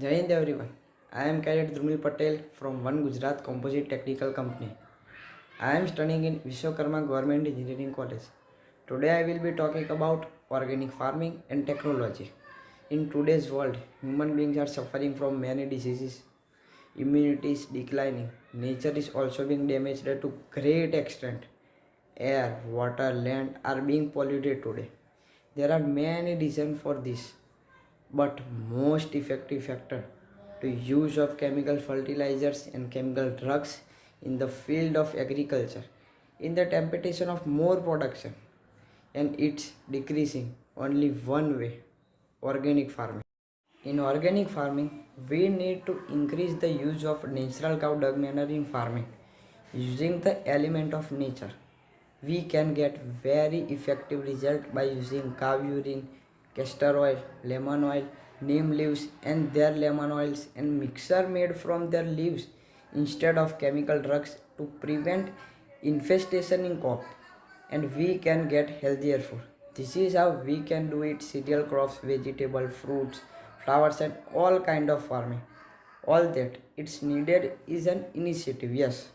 Jai Hind everyone. I am Cadet Drumil Patel from One Gujarat Composite Technical Company. I am studying in Vishwakarma Government Engineering College. Today I will be talking about organic farming and technology. In today's world, human beings are suffering from many diseases. Immunity is declining. Nature is also being damaged to great extent. Air, water, land are being polluted today. There are many reasons for this, but most effective factor to use of chemical fertilizers and chemical drugs in the field of agriculture in the temptation of more production, and it's decreasing only one way: organic farming. In organic farming, we need to increase the use of natural cow dung manure in farming. Using the element of nature, we can get very effective result by using cow urine, castor oil, lemon oil, neem leaves and their lemon oils and mixture made from their leaves instead of chemical drugs to prevent infestation in crop, and we can get healthier food. This is how we can do it: cereal crops, vegetable, fruits, flowers and all kind of farming. All that it's needed is an initiative. Yes,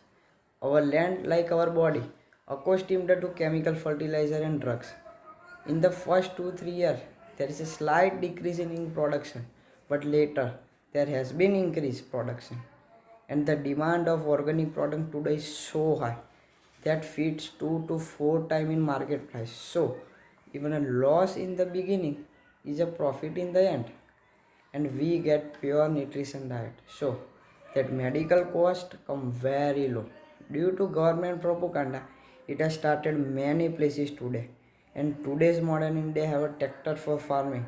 our land, like our body, accustomed to chemical fertilizer and drugs. In the first 2 3 years, there is a slight decrease in production, but later there has been increased production, and the demand of organic product today is so high that feeds 2 to 4 times in market price. So even a loss in the beginning is a profit in the end, and we get pure nutrition diet, so that medical cost come very low. Due to government propaganda, it has started many places today, and today's modern India have a tractor for farming,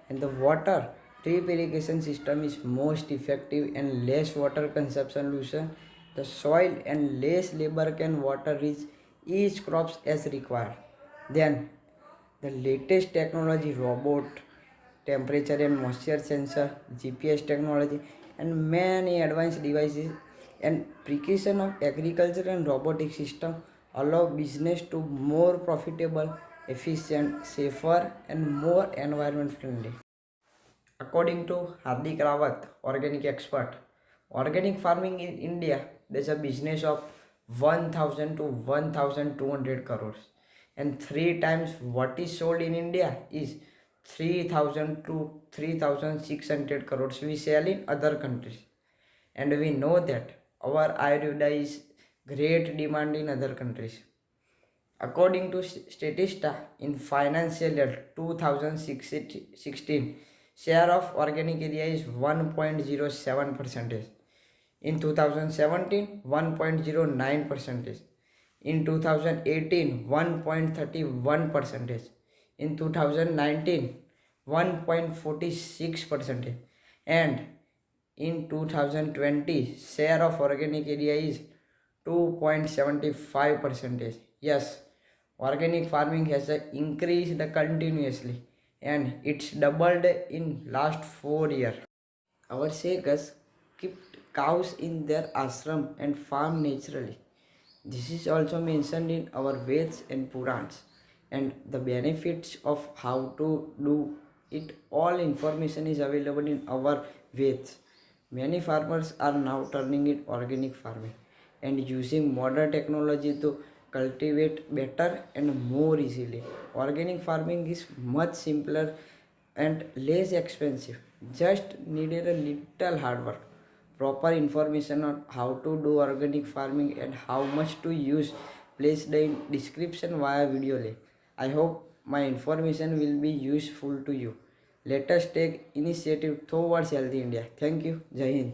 and the water drip irrigation system is most effective and less water consumption solution. The soil and less labor can water reach each crops as required. Then the latest technology: robot, temperature and moisture sensor, GPS technology, and many advanced devices and precision of agriculture and robotic system allow business to more profitable, efficient, safer, and more environment friendly. According to Hardik Rawat, organic expert, organic farming in India, there's a business of 1000 to 1200 crores, and three times what is sold in India is 3000 to 3600 crores we sell in other countries. And we know that our Ayurveda is great demand in other countries. According to Statista, in financial year 2016, share of organic area is 1.07 percentage. In 2017, 1.09 percentage. In 2018, 1.31 percentage. In 2019, 1.46 percentage. And in 2020, share of organic area is 2.75 percentage. Yes, organic farming has increased continuously, and it's doubled in last 4 years. Our sages kept cows in their ashram and farm naturally. This is also mentioned in our Veds and Purans, and the benefits of how to do it, all information is available in our Veds. Many farmers are now turning in organic farming and using modern technology to cultivate better and more easily. Organic farming is much simpler and less expensive. Just needed a little hard work. Proper information on how to do organic farming and how much to use placed in description via video link. I hope my information will be useful to you. Let us take initiative towards healthy India. Thank you. Jai Hind.